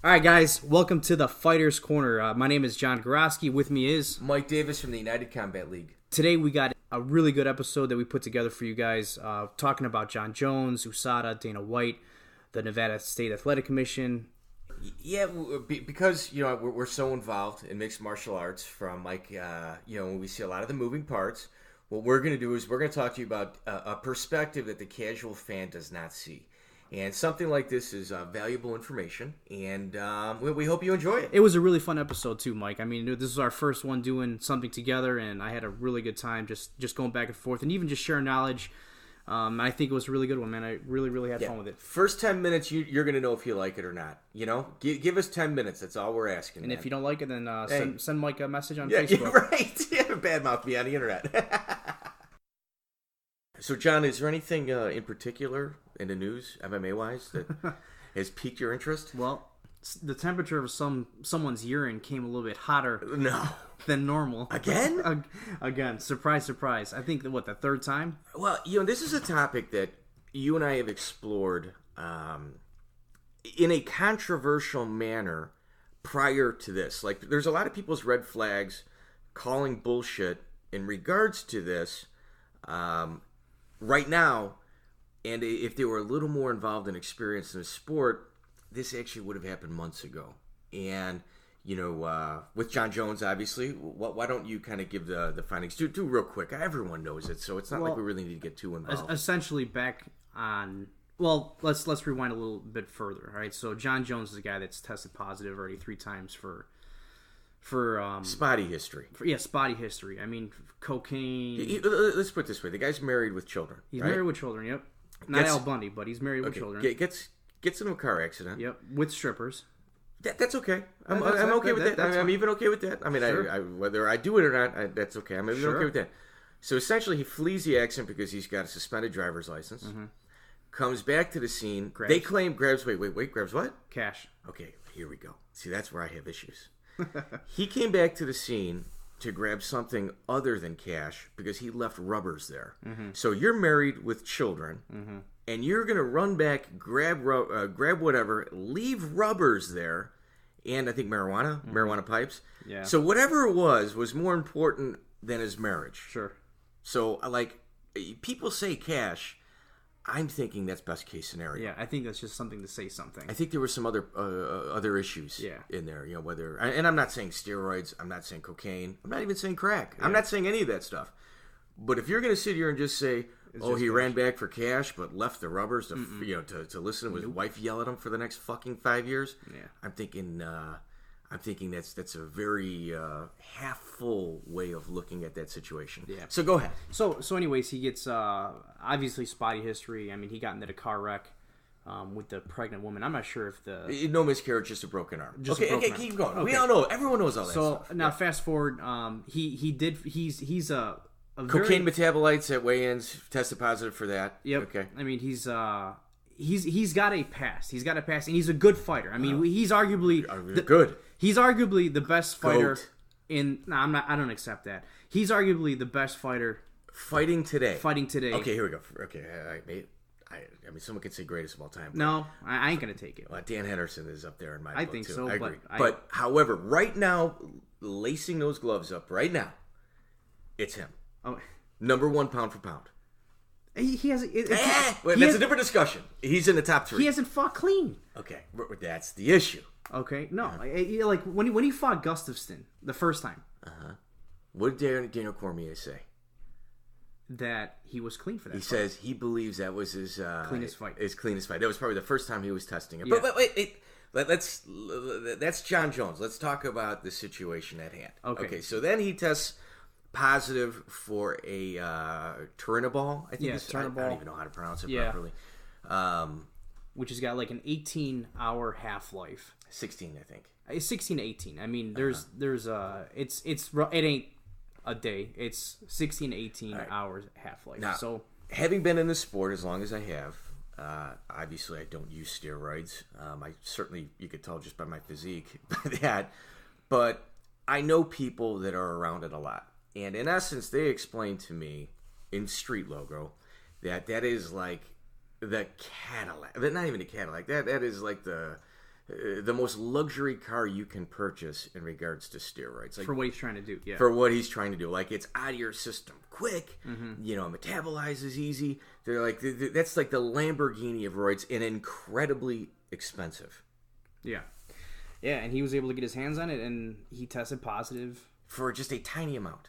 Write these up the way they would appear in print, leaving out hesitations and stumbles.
All right, guys, welcome to the Fighters Corner. My name is John Goroski. With me is Mike Davis from the United Combat League. Today we got a really good episode that we put together for you guys, talking about Jon Jones, USADA, Dana White, the Nevada State Athletic Commission. Yeah, because we're so involved in mixed martial arts. From when we see a lot of the moving parts, what we're going to do is we're going to talk to you about a perspective that the casual fan does not see. And something like this is valuable information, and we hope you enjoy it. It was a really fun episode too, Mike. I mean, this was our first one doing something together, and I had a really good time just going back and forth, and even just sharing knowledge. I think it was a really good one, man. I really had fun with it. First 10 minutes, you're going to know if you like it or not. Give us 10 minutes. That's all we're asking. And if you don't like it, then send Mike a message on Facebook. Yeah, right. Yeah, badmouth me on the internet. So, John, is there anything in particular in the news, MMA-wise, that has piqued your interest? Well, the temperature of someone's urine came a little bit hotter than normal. Again? Again. Surprise, surprise. I think, the third time? Well, this is a topic that you and I have explored in a controversial manner prior to this. Like, there's a lot of people's red flags calling bullshit in regards to this right now. And if they were a little more involved and experienced in the sport, this actually would have happened months ago. And, with Jon Jones, obviously, why don't you kind of give the findings? Do real quick. Everyone knows it, so it's not like we really need to get too involved. Essentially, back on... Well, let's rewind a little bit further, all right? So Jon Jones is a guy that's tested positive already 3 times for spotty history. Spotty history. I mean, cocaine... Let's put it this way. The guy's married with children, He's married with children, yep. Not Al Bundy, but he's married with children. Gets into a car accident. Yep, with strippers. That's okay. I'm okay with that. I'm even okay with that. I mean, sure. Whether I do it or not, that's okay. I'm even okay with that. So essentially, he flees the accident because he's got a suspended driver's license. Mm-hmm. Comes back to the scene. Grabs. They claim grabs. Wait. Grabs what? Cash. Okay, here we go. See, that's where I have issues. He came back to the scene to grab something other than cash because he left rubbers there. Mm-hmm. So you're married with children, mm-hmm. and you're going to run back, grab whatever, leave rubbers there, and I think marijuana pipes. Yeah. So whatever it was more important than his marriage. Sure. So, people say cash. I'm thinking that's best case scenario. Yeah, I think that's just something to say something. I think there were some other issues in there. Whether, and I'm not saying steroids, I'm not saying cocaine, I'm not even saying crack. Yeah. I'm not saying any of that stuff. But if you're going to sit here and just say, he ran back for cash, but left the rubbers to listen to his wife yell at him for the next fucking 5 years, I'm thinking that's a very half full way of looking at that situation. Yeah. So go ahead. So anyways, he gets obviously spotty history. I mean, he got into a car wreck with the pregnant woman. I'm not sure if no miscarriage, just a broken arm. Okay, keep going. Okay. We all know. Everyone knows all that stuff. So now fast forward. He's a cocaine metabolites at weigh-ins tested positive for that. Yep. Okay. I mean, he's got a past. He's got a past, and he's a good fighter. I mean, he's arguably good. He's arguably the best fighter I don't accept that. He's arguably the best fighter fighting today. Okay, here we go. Okay, I mean, someone could say greatest of all time. No, I ain't gonna take it. Well, Dan Henderson is up there in my book, I think too. so. I agree. But however, right now, lacing those gloves up right now, it's him. Oh, number 1 pound for pound. He has. That's a different discussion. He's in the top 3. He hasn't fought clean. Okay, that's the issue. Okay, no, like when he fought Gustafsson the first time. What did Daniel Cormier say? That he was clean for that. He says he believes that was his cleanest fight. His cleanest fight. That was probably the first time he was testing it. Yeah. But wait, that's Jon Jones. Let's talk about the situation at hand. Okay. So then he tests positive for a turinabol. I think turinabol. I don't even know how to pronounce it properly. Which has got like an 18-hour half-life. 16, I think. It's 16 to 18. I mean, it ain't a day. It's 16 to 18 hours half-life. Now, so, having been in the sport as long as I have, obviously I don't use steroids. I certainly, you could tell just by my physique by that. But I know people that are around it a lot. And in essence, they explained to me in Street Logo that is like the Cadillac. Not even the Cadillac. That is like the the most luxury car you can purchase in regards to steroids. Like, for what he's trying to do, yeah. For what he's trying to do. Like, it's out of your system quick, metabolizes easy. They're like, that's like the Lamborghini of roids, and incredibly expensive. Yeah. Yeah, and he was able to get his hands on it, and he tested positive. For just a tiny amount.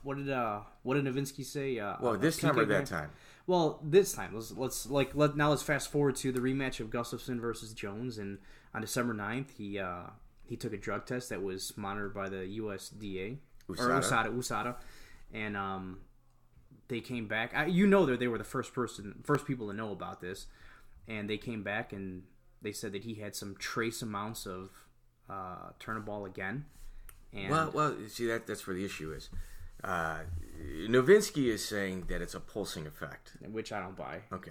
What did Nowitzki say? This time or that time? Well, this time. Let's fast forward to the rematch of Gustafsson versus Jones, and on December 9th, he took a drug test that was monitored by the USDA USADA, and they came back. They were the first people to know about this, and they came back and they said that he had some trace amounts of Turnaball again. And well, see that's where the issue is. Nowitzki is saying that it's a pulsing effect, which I don't buy. Okay,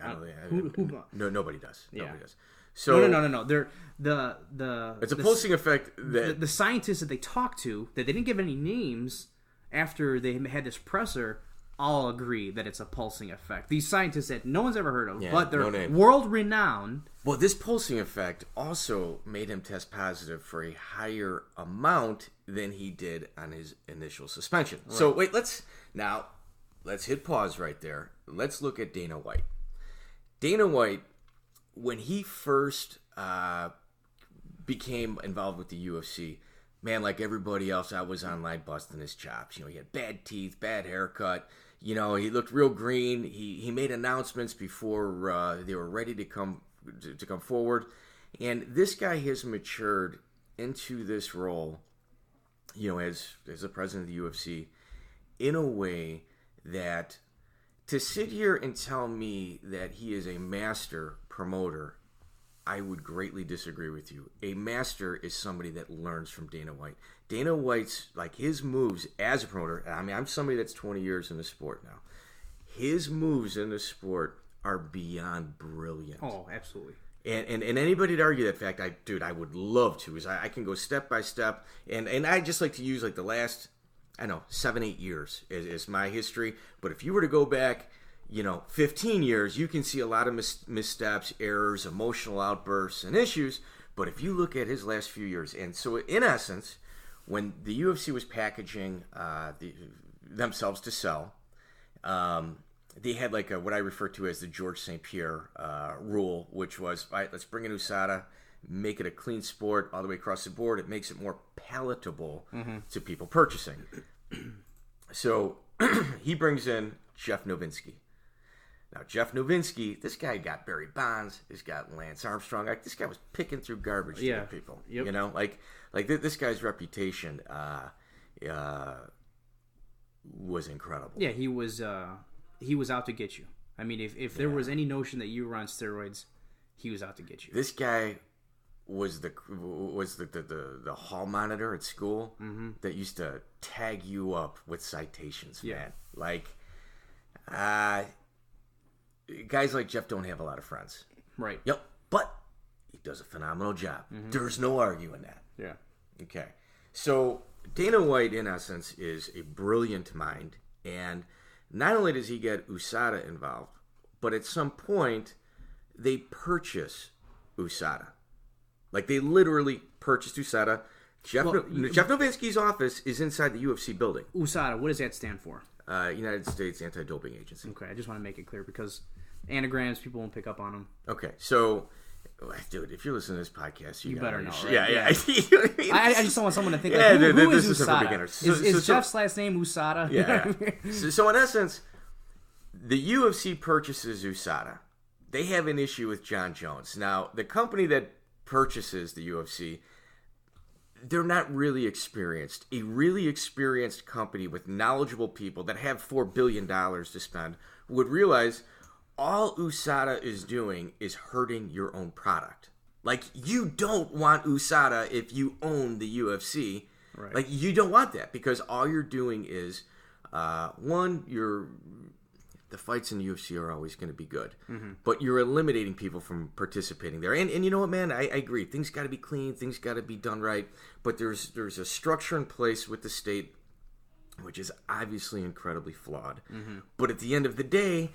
nobody does. Yeah. Nobody does. So no. It's a pulsing effect that the scientists that they talked to, that they didn't give any names after they had this presser, all agree that it's a pulsing effect. These scientists that no one's ever heard of, but they're world renowned. Well, this pulsing effect also made him test positive for a higher amount than he did on his initial suspension. Right. So wait, let's hit pause right there. Let's look at Dana White. Dana White, when he first became involved with the UFC, man, like everybody else, I was online busting his chops. He had bad teeth, bad haircut. He looked real green. He made announcements before they were ready to come forward. And this guy has matured into this role, as the president of the UFC, in a way that to sit here and tell me that he is a master promoter, I would greatly disagree with you. A master is somebody that learns from Dana White. Dana White's, his moves as a promoter, I'm somebody that's 20 years in the sport now. His moves in the sport are beyond brilliant. Oh, absolutely. And anybody to argue that fact, I would love to, is I can go step by step, and I just like to use the last, 7-8 years is my history. But if you were to go back, 15 years, you can see a lot of missteps, errors, emotional outbursts, and issues. But if you look at his last few years, and so in essence, when the UFC was packaging themselves to sell, they had what I refer to as the George St. Pierre rule, which was, all right, let's bring in USADA, make it a clean sport all the way across the board. It makes it more palatable to people purchasing. So he brings in Jeff Nowitzki. Now, Jeff Nowitzki, this guy got Barry Bonds. He's got Lance Armstrong. This guy was picking through garbage to get people. Yep. This guy's reputation was incredible. Yeah, he was out to get you. I mean, if there was any notion that you were on steroids, he was out to get you. This guy was the hall monitor at school that used to tag you up with citations, man. Guys like Jeff don't have a lot of friends. Right. Yep. But he does a phenomenal job. There's no arguing that. Yeah. Okay. So Dana White, in essence, is a brilliant mind. And not only does he get USADA involved, but at some point, they purchase USADA. They literally purchased USADA. Jeff Nowitzki's office is inside the UFC building. USADA, what does that stand for? United States Anti-Doping Agency. Okay, I just want to make it clear because anagrams, people won't pick up on them. Okay, so, dude, if you're listening to this podcast, you better know, right? Yeah. You know what I mean? I just don't want someone to think, who is USADA? For beginners. Is Jeff's last name USADA? Yeah. So, in essence, the UFC purchases USADA. They have an issue with Jon Jones. Now, the company that purchases the UFC, they're not really experienced. A really experienced company with knowledgeable people that have $4 billion to spend would realize all USADA is doing is hurting your own product. You don't want USADA if you own the UFC. Right. You don't want that because all you're doing is, the fights in the UFC are always going to be good, but you're eliminating people from participating there. And you know what, man? I agree. Things got to be clean. Things got to be done right. But there's a structure in place with the state, which is obviously incredibly flawed. But at the end of the day,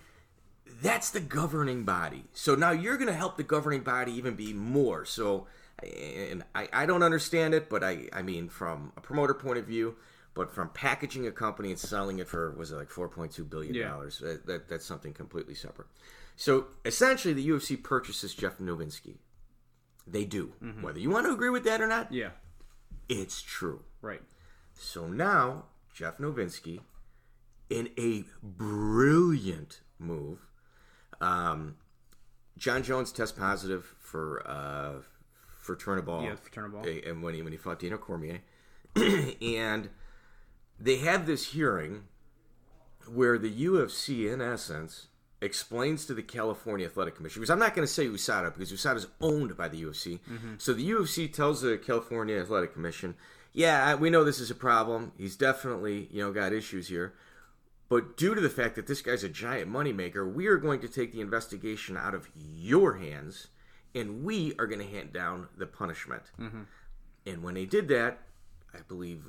that's the governing body. So now you're going to help the governing body even be more. So and I don't understand it, but I mean, from a promoter point of view, but from packaging a company and selling it for, was it like $4.2 billion? Yeah. That's something completely separate. So essentially, the UFC purchases Jeff Novitzky. They do. Mm-hmm. Whether you want to agree with that or not, yeah, it's true. Right. So now, Jeff Novitzky, in a brilliant move, Jon Jones tests positive for Turnbull. Yeah, for Turnbull. And when he fought Daniel Cormier. And they have this hearing where the UFC, in essence, explains to the California Athletic Commission, because I'm not going to say USADA, because USADA is owned by the UFC. Mm-hmm. So the UFC tells the California Athletic Commission, yeah, we know this is a problem. He's definitely, got issues here. But due to the fact that this guy's a giant moneymaker, we are going to take the investigation out of your hands, and we are going to hand down the punishment. Mm-hmm. And when they did that, I believe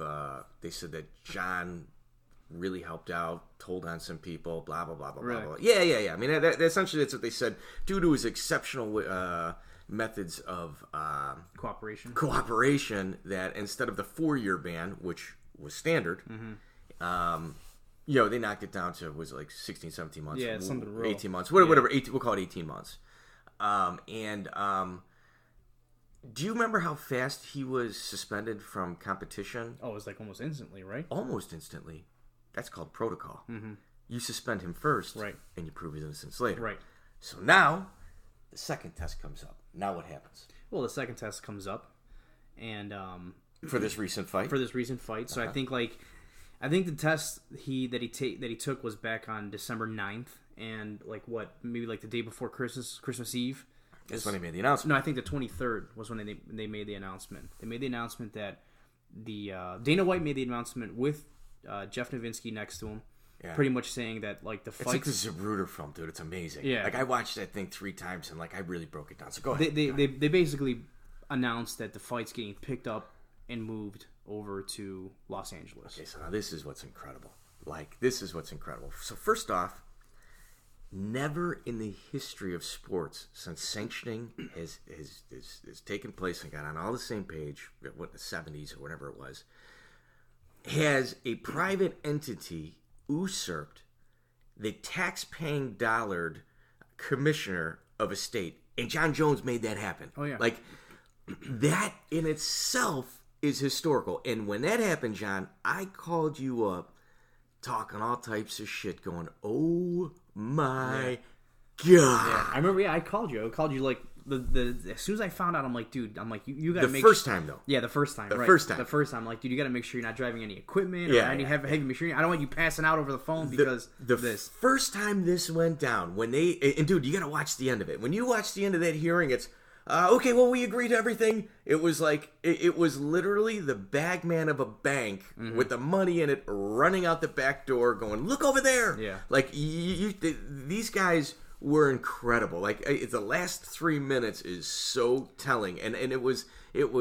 they said that Jon really helped out, told on some people, blah, blah, blah, blah, really? blah. Yeah. I mean, essentially that's what they said. Due to his exceptional methods of cooperation, that instead of the 4-year ban, which was standard, mm-hmm. They knocked it down to, was it like 16, 17 months? Yeah, it's something real. 18 months. Whatever, we'll call it 18 months. Do you remember how fast he was suspended from competition? Oh, it was like almost instantly, right? Almost instantly. That's called protocol. Mm-hmm. You suspend him first, right, and you prove his innocence later. Right. So now, the second test comes up. Now what happens? Well, the second test comes up, and for this recent fight. So I think the test that he took was back on December 9th, and maybe the day before Christmas Eve. That's when they made the announcement. No, I think the 23rd was when they made the announcement. They made the announcement that the Dana White made the announcement with Jeff Novitzky next to him, pretty much saying that the fight. It's like the Zapruder film, dude. It's amazing. Yeah, I watched that thing 3 times and I really broke it down. So go ahead. They basically announced that the fight's getting picked up and moved over to Los Angeles. Okay, so now this is what's incredible. So first off, never in the history of sports, since sanctioning has taken place and got on all the same page, what, the 70s or whatever it was, has a private entity usurped the tax-paying dollared commissioner of a state. And Jon Jones made that happen. Oh, yeah. That in itself is historical. And when that happened, John, I called you up talking all types of shit going, oh my God. Yeah, I remember, I called you. I called you as soon as I found out, I'm like, dude, you gotta make sure. The first time, though. Yeah, the first time. The first time. I'm like, dude, you gotta make sure you're not driving any equipment or any heavy machinery. I don't want you passing out over the phone because this. First time this went down, and dude, you gotta watch the end of it. When you watch the end of that hearing, it's, okay, well, we agree to everything. It was it was literally the bagman of a bank mm-hmm. with the money in it running out the back door going, look over there. Yeah. These guys were incredible. The last 3 minutes is so telling, and it was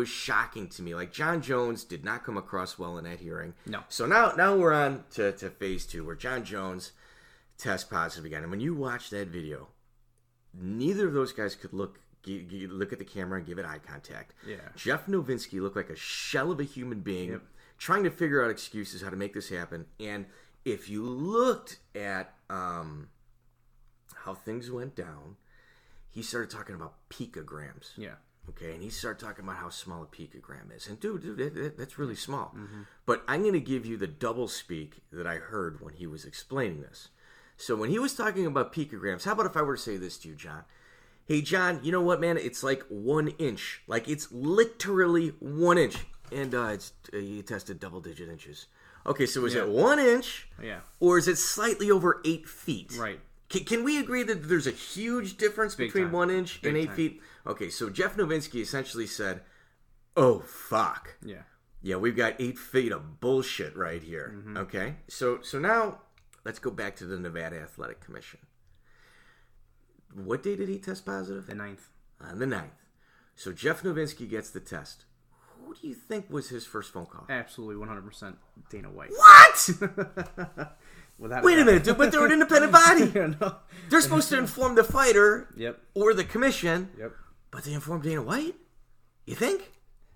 shocking to me. Jon Jones did not come across well in that hearing. No. So now we're on to phase 2, where Jon Jones tests positive again. And when you watch that video, neither of those guys could look at the camera and give it eye contact. Yeah. Jeff Novitzky looked like a shell of a human being, trying to figure out excuses how to make this happen. And if you looked at how things went down, he started talking about picograms. Yeah. Okay, and he started talking about how small a picogram is. And dude, that's really small. Mm-hmm. But I'm going to give you the double speak that I heard when he was explaining this. So when he was talking about picograms, how about if I were to say this to you, John? Hey, John, you know what, man? It's 1 inch. It's literally 1 inch. And he tested double-digit inches. Okay, so is it 1 inch? Yeah. Or is it slightly over 8 feet? Right. Can we agree that there's a huge difference between 1 inch and 8 feet? Okay, so Jeff Novitzky essentially said, oh, fuck. Yeah. Yeah, we've got 8 feet of bullshit right here. Mm-hmm. Okay? So now, let's go back to the Nevada Athletic Commission. What day did he test positive? The 9th. On the 9th. So Jeff Novitzky gets the test. Who do you think was his first phone call? Absolutely 100% Dana White. What? Wait a minute, dude, but they're an independent body. No. They're supposed to inform the fighter yep. or the commission. Yep. But they informed Dana White? You think?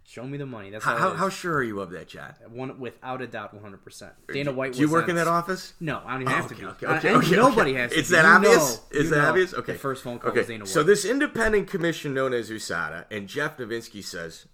Show me the money. That's how sure are you of that, John? Without a doubt, 100%. Dana White. Do you work in that office? No, I don't even have to be. Okay. Nobody has to. It's that obvious. Is that obvious? Okay. The first phone call was Dana White. So this independent commission known as USADA, and Jeff Novinsky says,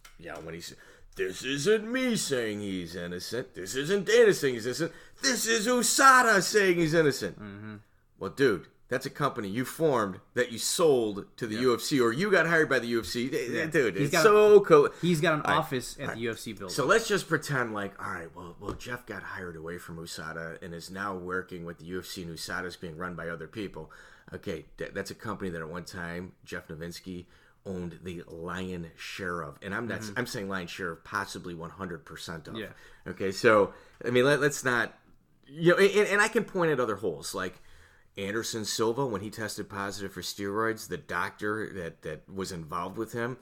when he says, "This isn't me saying he's innocent. This isn't Dana saying he's innocent. This is USADA saying he's innocent." Mm-hmm. Well, dude. That's a company you formed that you sold to the UFC, or you got hired by the UFC. Yeah. Dude, it's so cool. He's got an office at the UFC building. So let's just pretend like, all right, well, Jeff got hired away from USADA and is now working with the UFC, and USADA is being run by other people. Okay, that's a company that at one time, Jeff Novinsky owned the lion share of. And I'm not, I'm saying lion share of possibly 100% of. Yeah. Okay, so, I mean, let's not, and I can point at other holes, like, Anderson Silva, when he tested positive for steroids, the doctor that was involved with him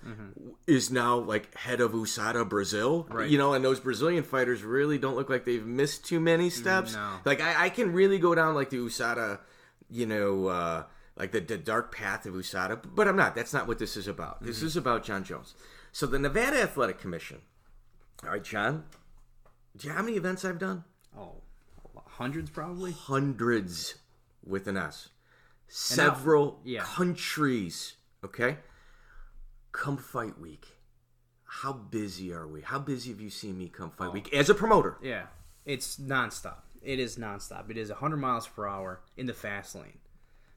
is now like head of USADA Brazil. Right. And those Brazilian fighters really don't look like they've missed too many steps. No. Like I can really go down like the USADA, like the dark path of USADA, but I'm not. That's not what this is about. This is about Jon Jones. So the Nevada Athletic Commission. All right, John. Do you know how many events I've done? Oh, hundreds probably. Hundreds. With an S. Several countries. Okay? Come fight week. How busy are we? How busy have you seen me come fight week as a promoter? Yeah. It's nonstop. It is nonstop. It is 100 miles per hour in the fast lane.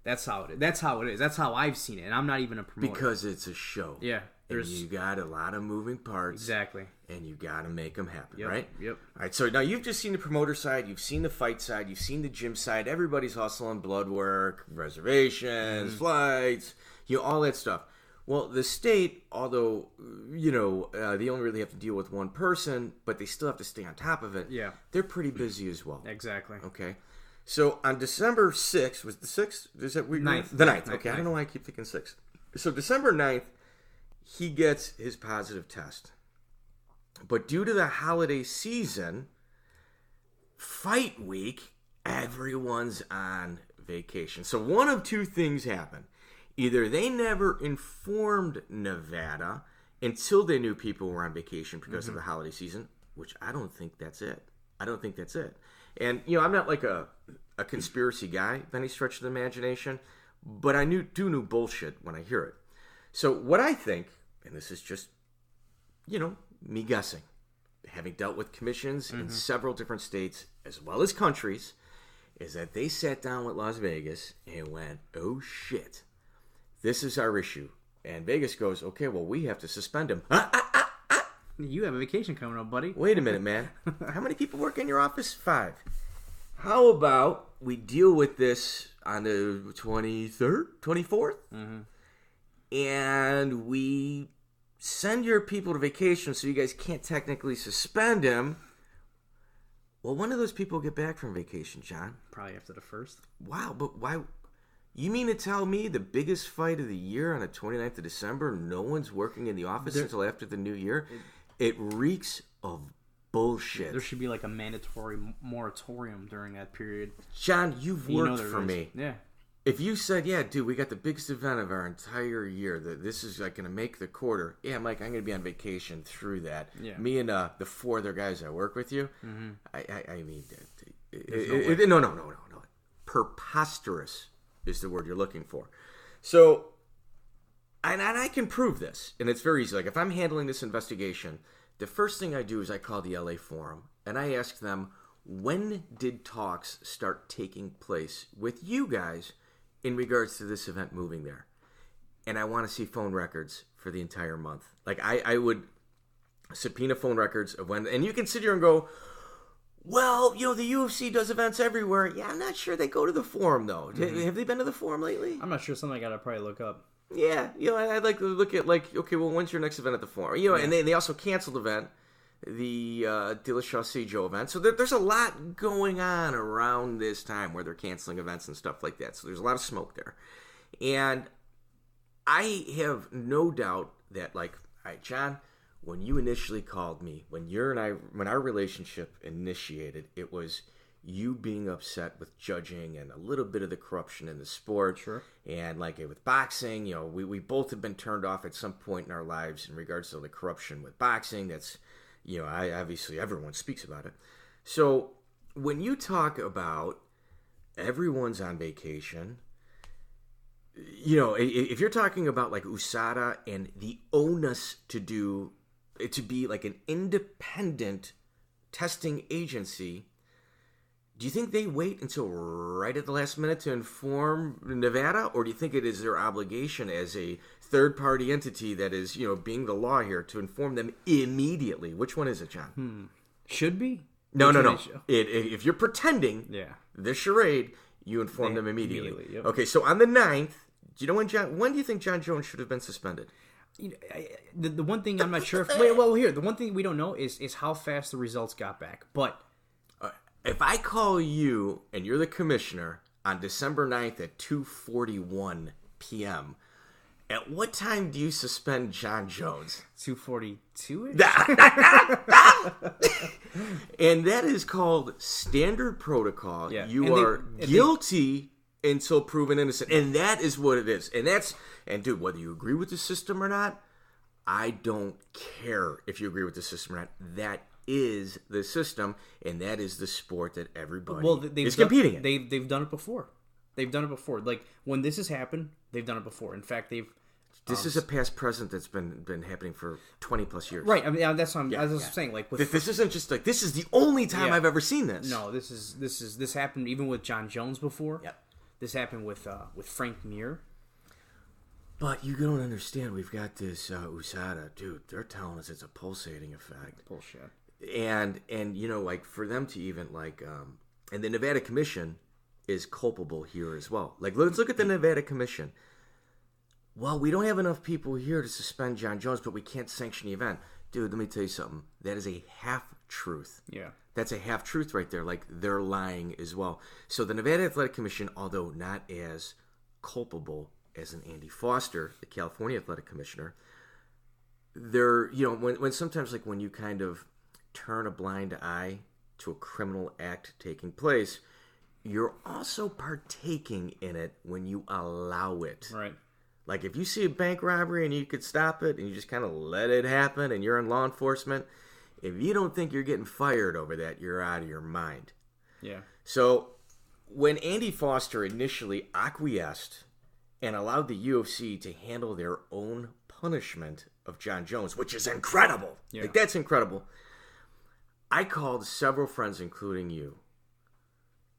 That's how it is. That's how it is. That's how I've seen it. And I'm not even a promoter. Because it's a show. Yeah. And you got a lot of moving parts. Exactly. And you got to make them happen, right? Yep. All right, so now you've just seen the promoter side, you've seen the fight side, you've seen the gym side. Everybody's hustling, blood work, reservations, flights, all that stuff. Well, the state, although, they only really have to deal with one person, but they still have to stay on top of it. Yeah. They're pretty busy as well. Exactly. Okay. So on December 6th, was the 6th? Is that week? 9th. The 9th. Okay, I don't know why I keep thinking 6th. So December 9th, he gets his positive test. But due to the holiday season, fight week, everyone's on vacation. So one of two things happen. Either they never informed Nevada until they knew people were on vacation because of the holiday season, which I don't think that's it. And, I'm not like a conspiracy guy by any stretch of the imagination, but I do know bullshit when I hear it. So what I think, and this is just, me guessing, having dealt with commissions in several different states as well as countries, is that they sat down with Las Vegas and went, oh shit, this is our issue. And Vegas goes, okay, well, we have to suspend him. You have a vacation coming up, buddy. Wait a minute, man. How many people work in your office? 5. How about we deal with this on the 23rd, 24th? And we send your people to vacation so you guys can't technically suspend him. Well, when do those people get back from vacation, John? Probably after the 1st. Wow, but why? You mean to tell me the biggest fight of the year on the 29th of December, no one's working in the office until after the new year? It reeks of bullshit. There should be like a mandatory moratorium during that period. John, you've worked for me. Yeah. If you said, yeah, dude, we got the biggest event of our entire year, that this is like going to make the quarter. Yeah, Mike, I'm going to be on vacation through that. Yeah. Me and the 4 other guys that work with you, I mean, no. Preposterous is the word you're looking for. So, and I can prove this, and it's very easy. Like, if I'm handling this investigation, the first thing I do is I call the LA Forum, and I ask them, when did talks start taking place with you guys in regards to this event moving there? And I want to see phone records for the entire month. Like, I would subpoena phone records of when, and you can sit here and go, well, the UFC does events everywhere. Yeah, I'm not sure they go to the Forum, though. Have they been to the Forum lately? I'm not sure. Something I got to probably look up. Yeah, I'd like to look at, like, okay, well, when's your next event at the Forum? And they also canceled event, the De La Chaussee Joe event. So there's a lot going on around this time where they're canceling events and stuff like that. So there's a lot of smoke there. And I have no doubt that, like, all right, John, when you initially called me, when our relationship initiated, it was you being upset with judging and a little bit of the corruption in the sport. Sure. And like with boxing, we both have been turned off at some point in our lives in regards to the corruption with boxing. That's, obviously everyone speaks about it. So when you talk about everyone's on vacation, if you're talking about like USADA and the onus to be like an independent testing agency, do you think they wait until right at the last minute to inform Nevada, or do you think it is their obligation as a third-party entity that is, being the law here to inform them immediately? Which one is it, John? Should be? No. If you're pretending the charade, you inform them immediately. Yep. Okay, so on the 9th, do you know when do you think Jon Jones should have been suspended? The one thing I'm not sure if... the one thing we don't know is how fast the results got back. But... if I call you and you're the commissioner on December 9th at 2:41 p.m., at what time do you suspend Jon Jones? 2:42-ish? And that is called standard protocol. Yeah. You are guilty until proven innocent. And that is what it is. And dude, whether you agree with the system or not, I don't care if you agree with the system or not. That is the system, and that is the sport that everybody is competing in. They've done it before. Like, when this has happened, they've done it before. In fact, This is a past present that's been happening for 20 plus years. Right. I mean, that's what I'm saying. Like, this isn't just like, this is the only time I've ever seen this. No, this happened even with Jon Jones before. Yep. This happened with Frank Mir. But you don't understand. We've got this USADA, dude. They're telling us it's a pulsating effect. Bullshit. And like for them to even like, and the Nevada Commission is culpable here as well. Like, let's look at the Nevada Commission. Well, we don't have enough people here to suspend Jon Jones, but we can't sanction the event. Dude, let me tell you something. That is a half-truth. Yeah. That's a half-truth right there. Like, they're lying as well. So the Nevada Athletic Commission, although not as culpable as an Andy Foster, the California Athletic Commissioner, they're, when sometimes, like, when you kind of turn a blind eye to a criminal act taking place, you're also partaking in it when you allow it. Right. Like, if you see a bank robbery and you could stop it and you just kind of let it happen and you're in law enforcement, if you don't think you're getting fired over that, you're out of your mind. Yeah. So, when Andy Foster initially acquiesced and allowed the UFC to handle their own punishment of Jon Jones, which is incredible. Yeah. Like, that's incredible. I called several friends, including you,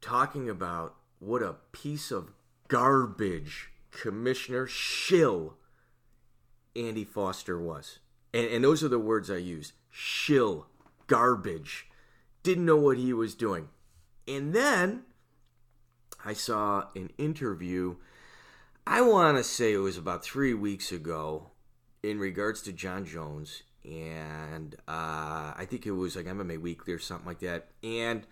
talking about what a piece of garbage commissioner shill Andy Foster was. And those are the words I used. Shill. Garbage. Didn't know what he was doing. And then I saw an interview, I want to say it was about 3 weeks ago, in regards to Jon Jones. And I think it was like MMA Weekly or something like that. And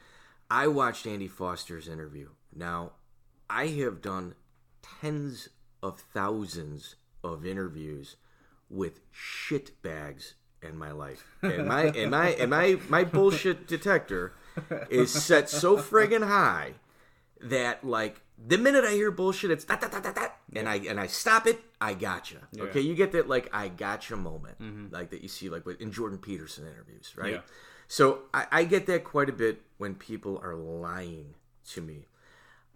I watched Andy Foster's interview. Now, I have done tens of thousands of interviews with shit bags in my life. And my bullshit detector is set so friggin' high that, like, the minute I hear bullshit, it's that, and I stop it, I gotcha. Yeah. Okay, you get that, like, I gotcha moment, like that you see, like, in Jordan Peterson interviews, right? Yeah. So I get that quite a bit when people are lying to me.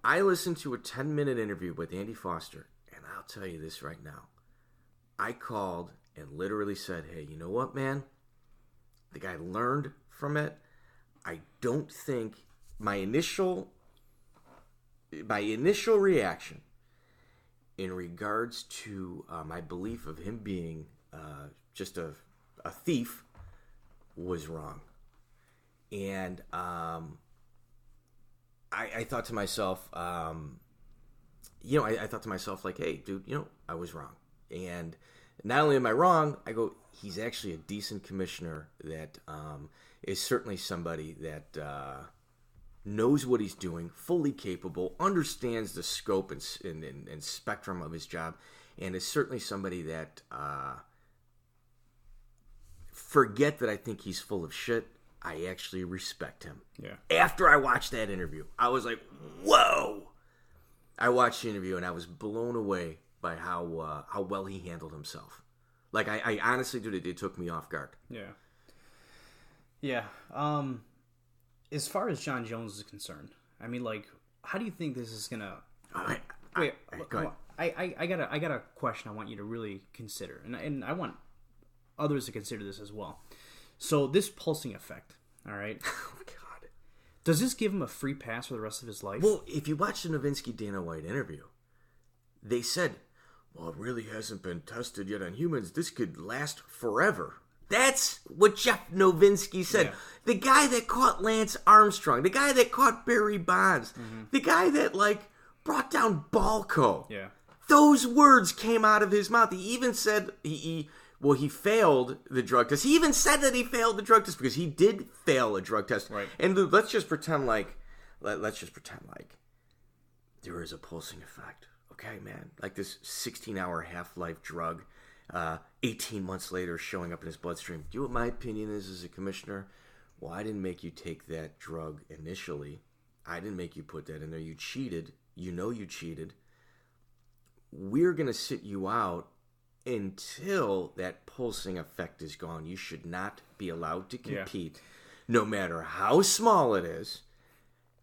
I listened to a 10-minute interview with Andy Foster, and I'll tell you this right now. I called and literally said, hey, you know what, man? The guy learned from it. I don't think my initial reaction in regards to my belief of him being just a thief was wrong. And I thought to myself, I thought to myself, like, hey, dude, I was wrong. And not only am I wrong, I go, he's actually a decent commissioner that is certainly somebody that knows what he's doing, fully capable, understands the scope and spectrum of his job, and is certainly somebody that, forget that I think he's full of shit. I actually respect him. Yeah. After I watched that interview, I was like, whoa! I watched the interview and I was blown away by how well he handled himself. Like, I honestly, dude, it took me off guard. Yeah. Yeah. As far as Jon Jones is concerned, I mean, like, how do you think this is gonna? Wait, go ahead. I got a question I want you to really consider, and I want others to consider this as well. So this pulsing effect, all right? Oh God, does this give him a free pass for the rest of his life? Well, if you watch the Nowitzki-Dana White interview, they said, "Well, it really hasn't been tested yet on humans. This could last forever." That's what Jeff Nowitzki said. Yeah. The guy that caught Lance Armstrong, the guy that caught Barry Bonds, the guy that, like, brought down Balco. Yeah. Those words came out of his mouth. He even said he failed the drug test. He even said that he failed the drug test because he did fail a drug test. Right. And let's just pretend like there is a pulsing effect. Okay, man. Like this 16-hour half-life drug. 18 months later showing up in his bloodstream. Do you know what my opinion is as a commissioner? Well, I didn't make you take that drug initially. I didn't make you put that in there. You cheated. You know you cheated. We're going to sit you out until that pulsing effect is gone. You should not be allowed to compete, no matter how small it is,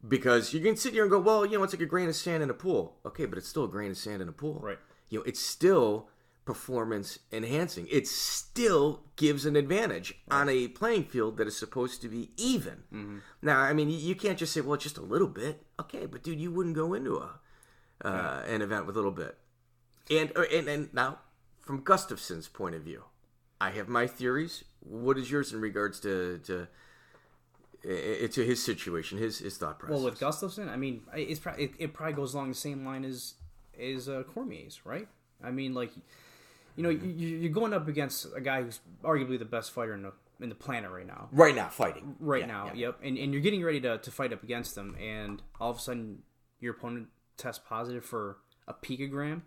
because you can sit here and go, well, you know, it's like a grain of sand in a pool. Okay, but it's still a grain of sand in a pool. Right. You know, it's still performance enhancing. It still gives an advantage on a playing field that is supposed to be even. Mm-hmm. Now, I mean, you can't just say, well, it's just a little bit. Okay, but dude, you wouldn't go into an event with a little bit. And now, from Gustafson's point of view, I have my theories. What is yours in regards to his situation, his thought process? Well, with Gustafson, I mean, it probably goes along the same line as Cormier's, right? I mean, like, you know, you're going up against a guy who's arguably the best fighter in the planet right now. Right now, fighting. Right now, yep. And you're getting ready to fight up against him, and all of a sudden your opponent tests positive for a picogram,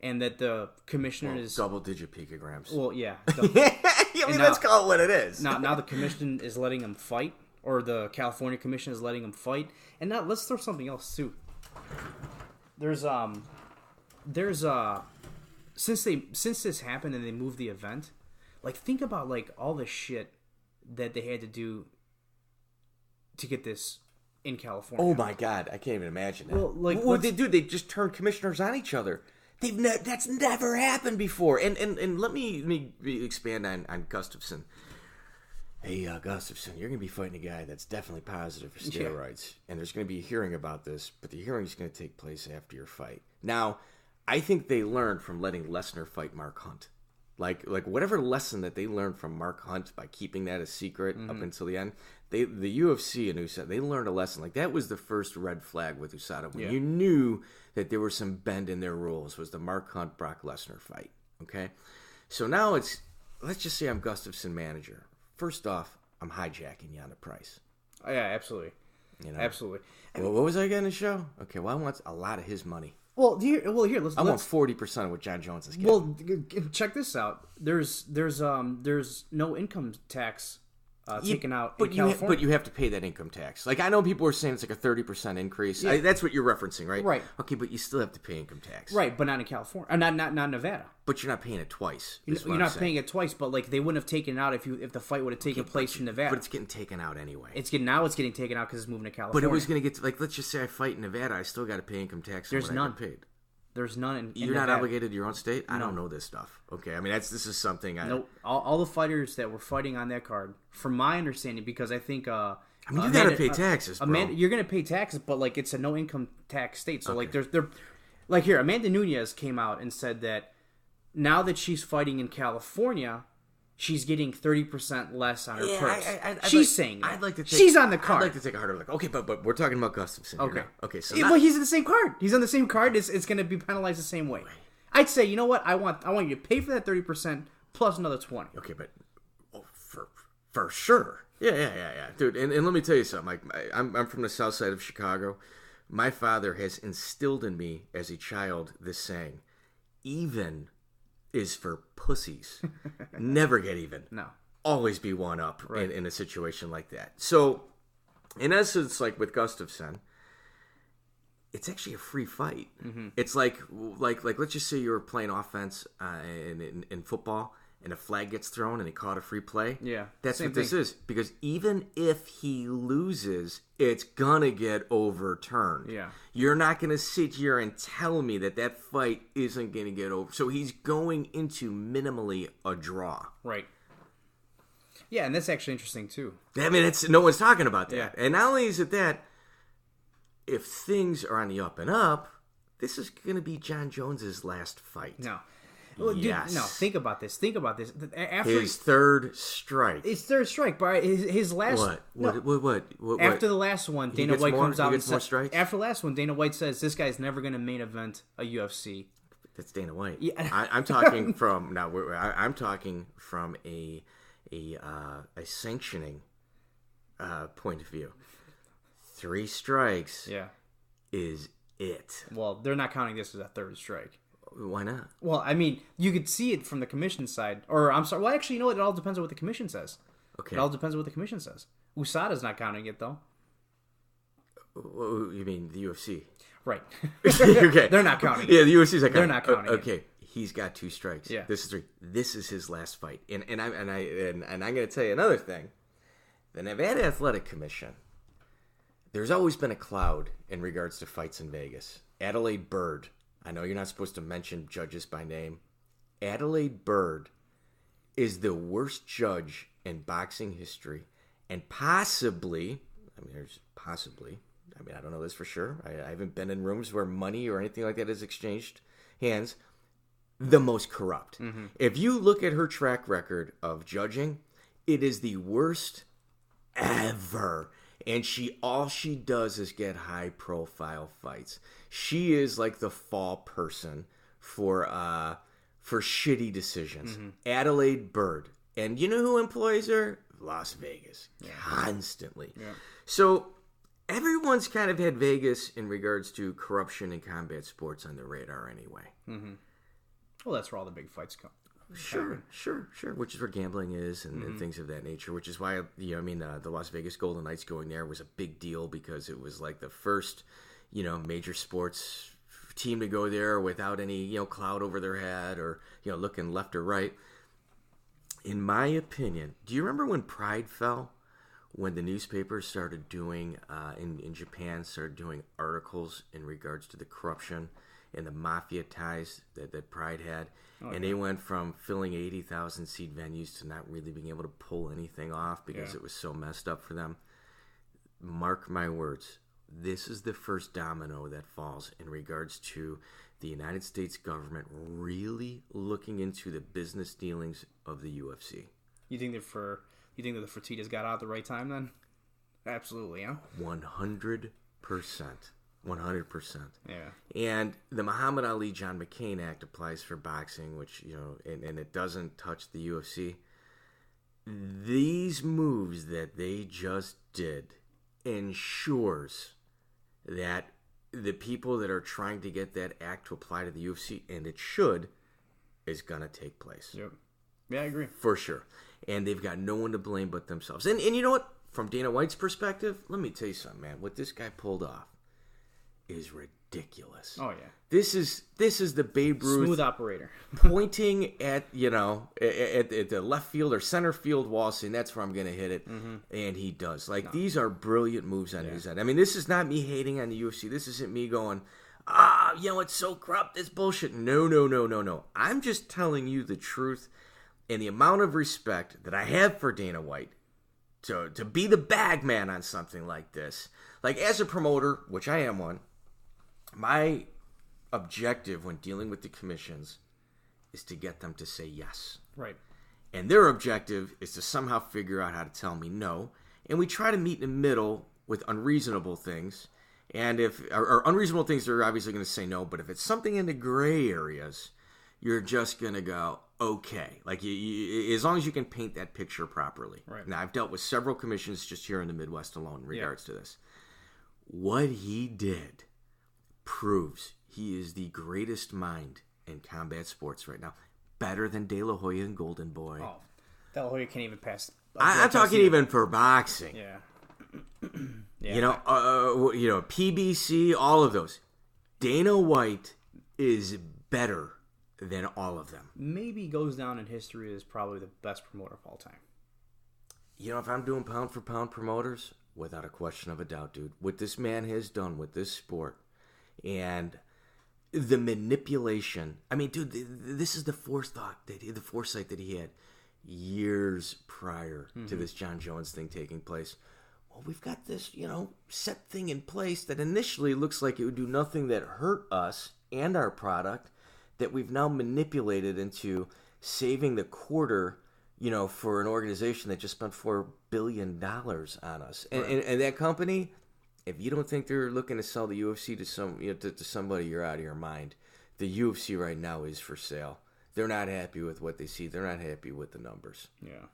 and that the commissioner is double-digit picograms. Well, yeah. Let's call it what it is. Now the commission is letting him fight, or the California Commission is letting him fight. And now let's throw something else too. There's since this happened and they moved the event, like, think about, like, all the shit that they had to do to get this in California. Oh my God, I can't even imagine that. Well, like, what they do? They just turn commissioners on each other. That's never happened before. And let me expand on Gustafson. Hey, Gustafson, you're going to be fighting a guy that's definitely positive for steroids, and there's going to be a hearing about this, but the hearing's going to take place after your fight. Now, I think they learned from letting Lesnar fight Mark Hunt. Like whatever lesson that they learned from Mark Hunt by keeping that a secret up until the end, the UFC and USADA, they learned a lesson. Like, that was the first red flag with USADA. When you knew that there was some bend in their rules, was the Mark Hunt Brock Lesnar fight. Okay? So now let's just say I'm Gustafson manager. First off, I'm hijacking you on the price. Oh, yeah, absolutely. You know? Absolutely. Well, what was I going to show? Okay, well, I want a lot of his money. Well, here, I want 40% of what Jon Jones is getting. Well, check this out. There's no income tax taken out in California. But you have to pay that income tax. Like, I know people are saying it's like a 30% increase. Yeah. That's what you're referencing, right? Right. Okay, but you still have to pay income tax. Right, but not in California. Not Nevada. But you're not paying it twice. You're not paying it twice, but, like, they wouldn't have taken it out if the fight would have taken place in Nevada. But it's getting taken out anyway. It's getting taken out because it's moving to California. But it was going to get to, like, let's just say I fight in Nevada, I still got to pay income tax. There's none. Paid. There's none in You're Nevada. not obligated to your own state? I don't know this stuff. Okay, I mean, this is something Nope. All the fighters that were fighting on that card, from my understanding, because I think I mean, you gotta pay taxes, bro. You're gonna pay taxes, but, like, it's a no income tax state. So, like, like, here, Amanda Nunes came out and said that now that she's fighting in California, she's getting 30% less on her purse. She's saying that. She's on the card. I'd like to take a harder look. Okay, but we're talking about Gustafson. Okay. Okay, so well, he's in the same card. He's on the same card. It's going to be penalized the same way. I'd say, you know what? I want you to pay for that 30% plus another 20. Okay, but for sure. Yeah. Dude, and let me tell you something. Like, I'm from the south side of Chicago. My father has instilled in me as a child this saying, even is for pussies. Never get even. No. always be one up in a situation like that. So, in essence, like with Gustafsson, it's actually a free fight. Mm-hmm. It's like let's just say you were playing offense in football, and a flag gets thrown and they call it a free play. Yeah, that's what this is. Because even if he loses, it's gonna get overturned. Yeah, you're not gonna sit here and tell me that fight isn't gonna get over. So he's going into minimally a draw. Right. Yeah, and that's actually interesting too. I mean, no one's talking about that. Yeah. And not only is it that, if things are on the up and up, this is going to be Jon Jones's last fight. No. Well, yes. Dude, no, think about this. After his third strike. But his last... What? After the last one, Dana White comes out and says... After the last one, Dana White says, this guy's never going to main event a UFC. That's Dana White. Yeah. I'm talking from... Now, I'm talking from a sanctioning point of view. 3 strikes is it. Well, they're not counting this as a third strike. Why not? Well, I mean, you could see it from the commission side. Or, I'm sorry. Well, actually, you know what? It all depends on what the commission says. Okay. It all depends on what the commission says. USADA's not counting it, though. You mean the UFC? Right. Okay. They're not counting it. Yeah, the UFC's not counting it. They're not counting it. Okay. He's got 2 strikes. Yeah. This is 3. This is his last fight. And I'm going to tell you another thing. The Nevada Athletic Commission, there's always been a cloud in regards to fights in Vegas. Adelaide Byrd. I know you're not supposed to mention judges by name. Adelaide Byrd is the worst judge in boxing history, and possibly, I don't know this for sure. I haven't been in rooms where money or anything like that is exchanged hands. The most corrupt. Mm-hmm. If you look at her track record of judging, it is the worst ever. And all she does is get high profile fights. She is like the fall person for shitty decisions. Mm-hmm. Adelaide Byrd. And you know who employs her? Las Vegas. Yeah. Constantly. Yeah. So everyone's kind of had Vegas in regards to corruption in combat sports on the radar anyway. Mm-hmm. Well, that's where all the big fights come. Sure. Which is where gambling is and things of that nature. Which is why, the Las Vegas Golden Knights going there was a big deal because it was like the first, major sports team to go there without any, cloud over their head or, looking left or right. In my opinion, do you remember when Pride fell? When the newspapers started doing, in Japan, started doing articles in regards to the corruption and the mafia ties that Pride had. And they went from filling 80,000 seat venues to not really being able to pull anything off because it was so messed up for them. Mark my words, this is the first domino that falls in regards to the United States government really looking into the business dealings of the UFC. You think that the Fertittas got out at the right time then? Absolutely, yeah. 100%. 100%. Yeah. And the Muhammad Ali John McCain Act applies for boxing, which, and it doesn't touch the UFC. These moves that they just did ensures that the people that are trying to get that act to apply to the UFC, and it should, is going to take place. Yep. Yeah, I agree. For sure. And they've got no one to blame but themselves. And you know what? From Dana White's perspective, let me tell you something, man. What this guy pulled off is ridiculous. Oh yeah. This is the Babe Ruth smooth operator pointing at at the left field or center field wall, saying that's where I'm going to hit it, and he does. These are brilliant moves on his end. I mean, this is not me hating on the UFC. This isn't me going, it's so corrupt. It's bullshit. No. I'm just telling you the truth and the amount of respect that I have for Dana White to be the bag man on something like this. Like as a promoter, which I am one. My objective when dealing with the commissions is to get them to say yes. Right. And their objective is to somehow figure out how to tell me no. And we try to meet in the middle with unreasonable things. And or unreasonable things, they're obviously going to say no. But if it's something in the gray areas, you're just going to go, okay. Like, as long as you can paint that picture properly. Right. Now, I've dealt with several commissions just here in the Midwest alone in regards to this. What he did proves he is the greatest mind in combat sports right now. Better than De La Hoya and Golden Boy. Oh. De La Hoya can't even pass. I'm talking even for boxing. Yeah. PBC, all of those. Dana White is better than all of them. Maybe goes down in history as probably the best promoter of all time. If I'm doing pound for pound promoters, without a question of a doubt, dude, what this man has done with this sport and the manipulation. I mean, dude, this is the foresight that he had years prior to this Jon Jones thing taking place. Well, we've got this, set thing in place that initially looks like it would do nothing that hurt us and our product, that we've now manipulated into saving the quarter, for an organization that just spent $4 billion on us. And that company, if you don't think they're looking to sell the UFC to somebody, you're out of your mind. The UFC right now is for sale. They're not happy with what they see. They're not happy with the numbers. Yeah.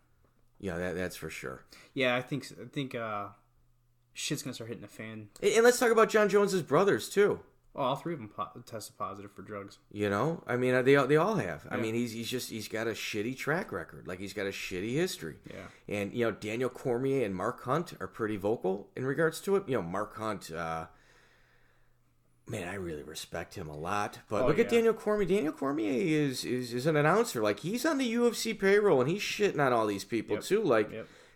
Yeah, that's for sure. Yeah, I think shit's gonna start hitting the fan. And let's talk about Jon Jones's brothers too. Oh, all three of them tested positive for drugs. I mean, they all have. Yeah. I mean, he's got a shitty track record. Like, he's got a shitty history. Yeah. And Daniel Cormier and Mark Hunt are pretty vocal in regards to it. Mark Hunt, man, I really respect him a lot. But look at Daniel Cormier. Daniel Cormier is an announcer. Like, he's on the UFC payroll, and he's shitting on all these people too. Like,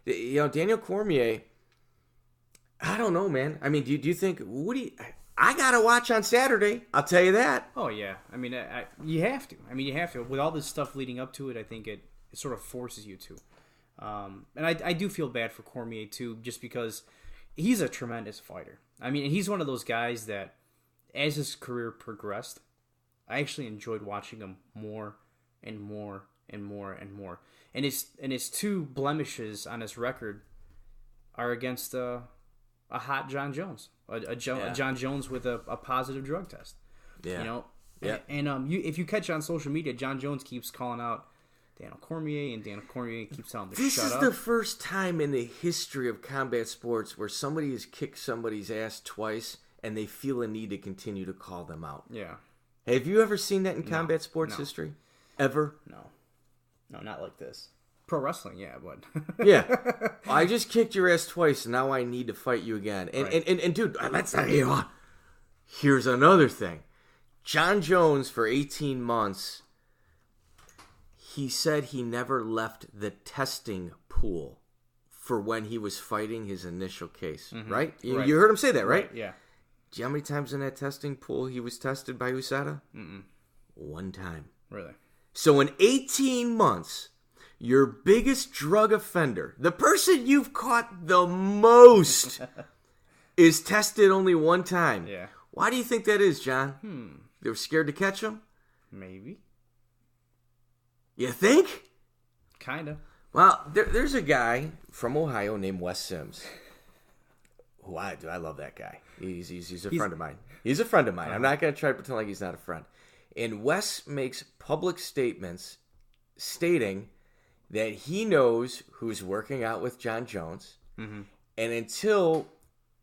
Daniel Cormier. I don't know, man. I mean, do you think I gotta watch on Saturday. I'll tell you that. Oh yeah, I mean, you have to. I mean, you have to. With all this stuff leading up to it, I think it sort of forces you to. And I do feel bad for Cormier too, just because he's a tremendous fighter. I mean, and he's one of those guys that, as his career progressed, I actually enjoyed watching him more and more and more and more. And his two blemishes on his record are against a hot Jon Jones. A Jon Jones with a positive drug test. Yeah. And if you catch on social media, Jon Jones keeps calling out Daniel Cormier, and Daniel Cormier keeps telling him to shut up. This is the first time in the history of combat sports where somebody has kicked somebody's ass twice and they feel a need to continue to call them out. Yeah. Have you ever seen that in combat sports history? Ever? No, not like this. Pro wrestling, yeah, but yeah, I just kicked your ass twice, and now I need to fight you again. And dude, let's tell you. Here's another thing. Jon Jones, for 18 months, he said he never left the testing pool for when he was fighting his initial case. Right? You heard him say that, right? Yeah. Do you know how many times in that testing pool he was tested by USADA? One time. Really? So in 18 months, your biggest drug offender, the person you've caught the most, is tested only one time. Yeah. Why do you think that is, John? They were scared to catch him? Maybe. You think? Kinda. Well, there's a guy from Ohio named Wes Sims. Who I love that guy. He's a friend of mine. He's a friend of mine. I'm not going to try to pretend like he's not a friend. And Wes makes public statements stating that he knows who's working out with Jon Jones. And until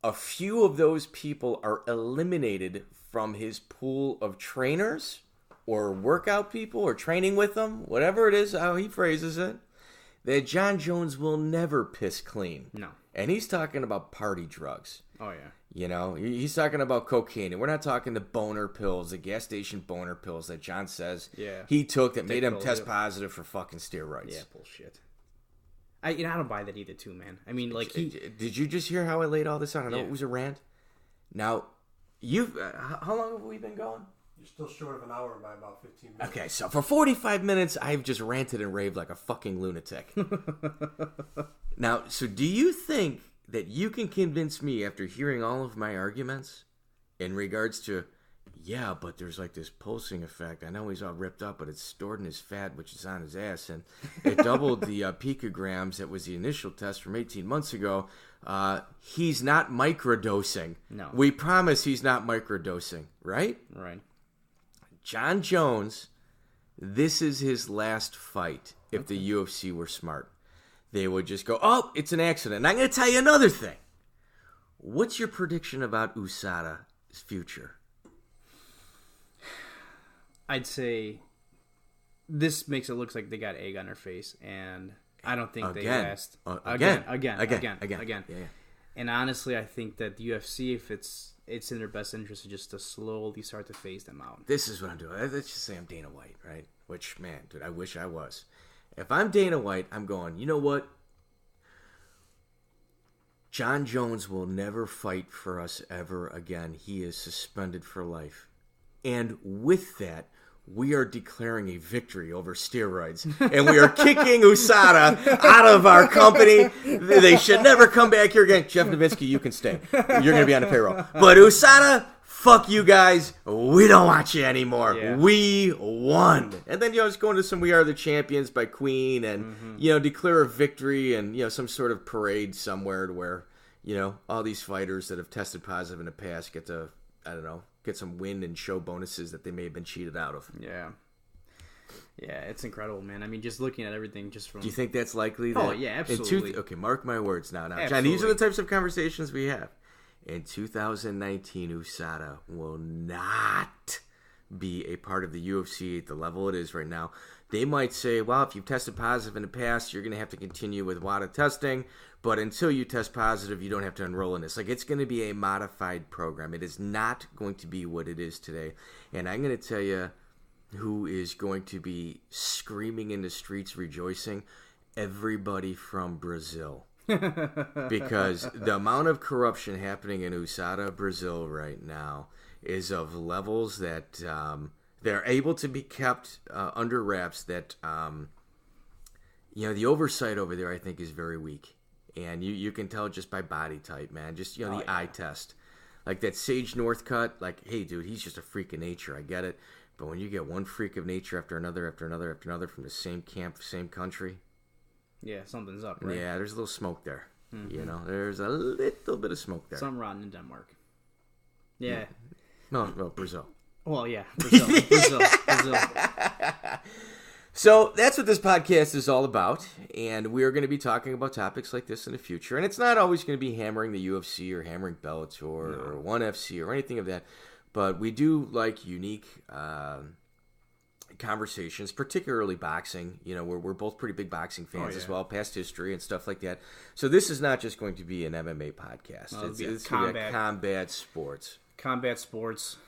a few of those people are eliminated from his pool of trainers or workout people or training with them, whatever it is, how he phrases it, that Jon Jones will never piss clean. No. And he's talking about party drugs. Oh, yeah. He's talking about cocaine. And we're not talking the boner pills, the gas station boner pills that John says he took that made him test positive for fucking steroids. Yeah, bullshit. I don't buy that either, too, man. I mean, like, Did you just hear how I laid all this out? I know it was a rant. Now, how long have we been going? You're still short of an hour by about 15 minutes. Okay, so for 45 minutes, I've just ranted and raved like a fucking lunatic. Now, so do you think that you can convince me after hearing all of my arguments in regards to, yeah, but there's like this pulsing effect. I know he's all ripped up, but it's stored in his fat, which is on his ass, and it doubled the picograms that was the initial test from 18 months ago. He's not microdosing. No. We promise he's not microdosing, right? Right. Jon Jones, this is his last fight if the UFC were smart. They would just go, oh, it's an accident. And I'm going to tell you another thing. What's your prediction about USADA's future? I'd say this makes it look like they got egg on their face. And I don't think they last. Again. Again. Yeah. And honestly, I think that the UFC, if it's in their best interest, just to slowly start to phase them out. This is what I'm doing. Let's just say I'm Dana White, right? Which, man, dude, I wish I was. If I'm Dana White, I'm going, you know what? Jon Jones will never fight for us ever again. He is suspended for life. And with that, we are declaring a victory over steroids. And we are kicking USADA out of our company. They should never come back here again. Jeff Novitzky, you can stay. You're going to be on the payroll. But USADA, fuck you guys. We don't want you anymore. Yeah. We won. And then, just go into some We Are the Champions by Queen and, declare a victory and, some sort of parade somewhere to where, all these fighters that have tested positive in the past get to, get some win and show bonuses that they may have been cheated out of. Yeah. Yeah, it's incredible, man. I mean, just looking at everything just from... Do you think that's likely? Oh, yeah, absolutely. Okay, mark my words now. John, these are the types of conversations we have. In 2019, USADA will not be a part of the UFC at the level it is right now. They might say, well, if you've tested positive in the past, you're going to have to continue with WADA testing, but until you test positive, you don't have to enroll in this. It's going to be a modified program. It is not going to be what it is today. And I'm going to tell you who is going to be screaming in the streets, rejoicing. Everybody from Brazil. Because the amount of corruption happening in USADA, Brazil right now is of levels that they're able to be kept under wraps, that the oversight over there, I think, is very weak. And you can tell just by body type, man. Just, the eye test. Like that Sage Northcutt, hey, dude, he's just a freak of nature. I get it. But when you get one freak of nature after another from the same camp, same country. Yeah, something's up, right? Yeah, there's a little smoke there. Mm-hmm. There's a little bit of smoke there. Something rotten in Denmark. Yeah. No, Brazil. Well, yeah, Brazil. So that's what this podcast is all about, and we are going to be talking about topics like this in the future. And it's not always going to be hammering the UFC or hammering Bellator or ONE FC or anything of that, but we do like unique conversations, particularly boxing. We're both pretty big boxing fans as well, past history and stuff like that. So this is not just going to be an MMA podcast. It's going to be combat sports. Combat sports,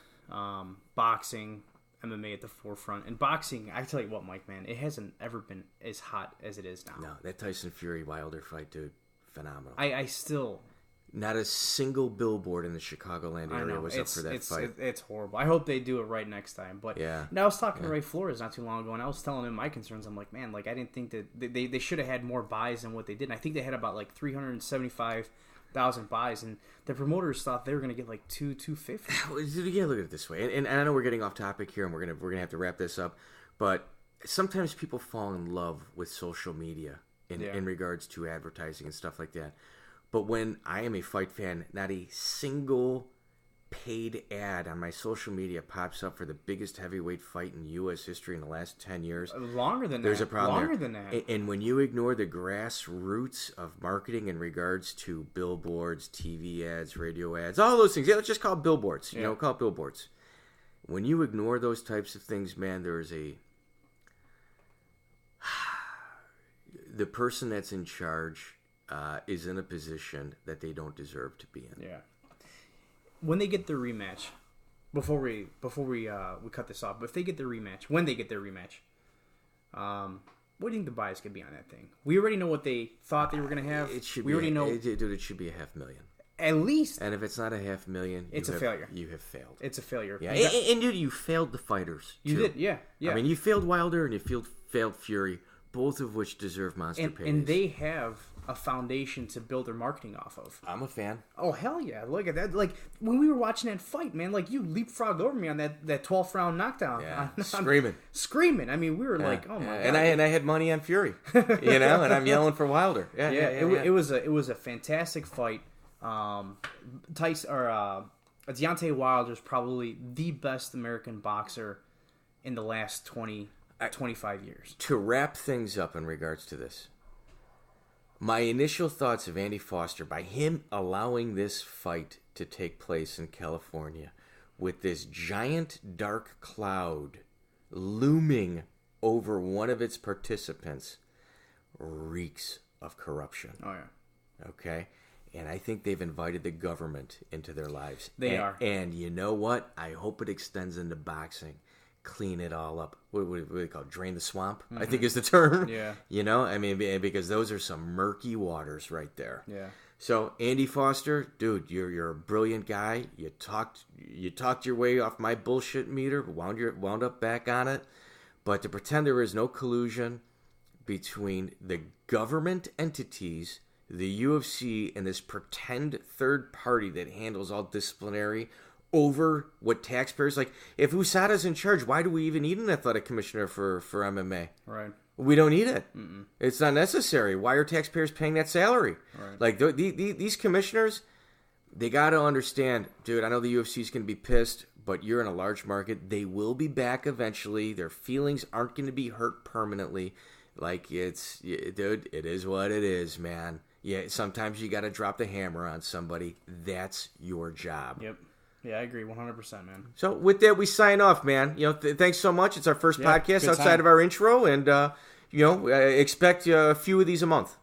boxing, MMA at the forefront. And boxing, I tell you what, Mike, man, it hasn't ever been as hot as it is now. No, that Tyson Fury Wilder fight, dude, phenomenal. I still... Not a single billboard in the Chicagoland area was up for that fight. It's horrible. I hope they do it right next time. But yeah. Now I was talking to Ray Flores not too long ago, and I was telling him my concerns. I'm like, man, I didn't think that they should have had more buys than what they did. And I think they had about 375,000 buys, and the promoters thought they were going to get 250. Yeah, look at it this way. And I know we're getting off topic here, and we're gonna have to wrap this up. But sometimes people fall in love with social media in regards to advertising and stuff like that. But when I am a fight fan, not a single paid ad on my social media pops up for the biggest heavyweight fight in U.S. history in the last 10 years. Longer than There's that. a problem Longer there. than that. And when you ignore the grassroots of marketing in regards to billboards, TV ads, radio ads, all those things. Yeah, let's just call it billboards. Call it billboards. When you ignore those types of things, man, there is the person that's in charge is in a position that they don't deserve to be in. Yeah. When they get their rematch, before we cut this off, but if they get their rematch, when they get their rematch, what do you think the bias could be on that thing? We already know what they thought they were going to have. It should we already know. Dude, it should be 500,000. At least. And if it's not 500,000, it's a failure. You have failed. It's a failure. Yeah, and dude, you failed the fighters. You did, yeah. I mean, you failed Wilder and you failed Fury, both of which deserve monster pays. And they have a foundation to build their marketing off of. I'm a fan. Oh, hell yeah. Look at that. When we were watching that fight, man, you leapfrogged over me on that 12th round knockdown. Yeah, screaming. Screaming. I mean, we were oh my God. And I had money on Fury, and I'm yelling for Wilder. It was a fantastic fight. Deontay Wilder is probably the best American boxer in the last 25 years. To wrap things up in regards to this, my initial thoughts of Andy Foster, by him allowing this fight to take place in California with this giant dark cloud looming over one of its participants, reeks of corruption. Oh, yeah. Okay? And I think they've invited the government into their lives. They are. And you know what? I hope it extends into boxing. Clean it all up. What do they call it? Drain the swamp, I think is the term. Yeah. You know? I mean, because those are some murky waters right there. Yeah. So, Andy Foster, dude, you're a brilliant guy. You talked your way off my bullshit meter, wound up back on it. But to pretend there is no collusion between the government entities, the UFC, and this pretend third party that handles all disciplinary over what taxpayers like. If USADA's in charge, why do we even need an athletic commissioner for MMA? Right. We don't need it. Mm-mm. It's not necessary. Why are taxpayers paying that salary? Right. Like these commissioners, they got to understand, dude. I know the UFC is going to be pissed, but you're in a large market. They will be back eventually. Their feelings aren't going to be hurt permanently. Like dude, it is what it is, man. Yeah, sometimes you got to drop the hammer on somebody. That's your job. Yep. Yeah, I agree 100%, man. So with that, we sign off, man. Thanks so much. It's our first podcast outside of our intro, and expect a few of these a month.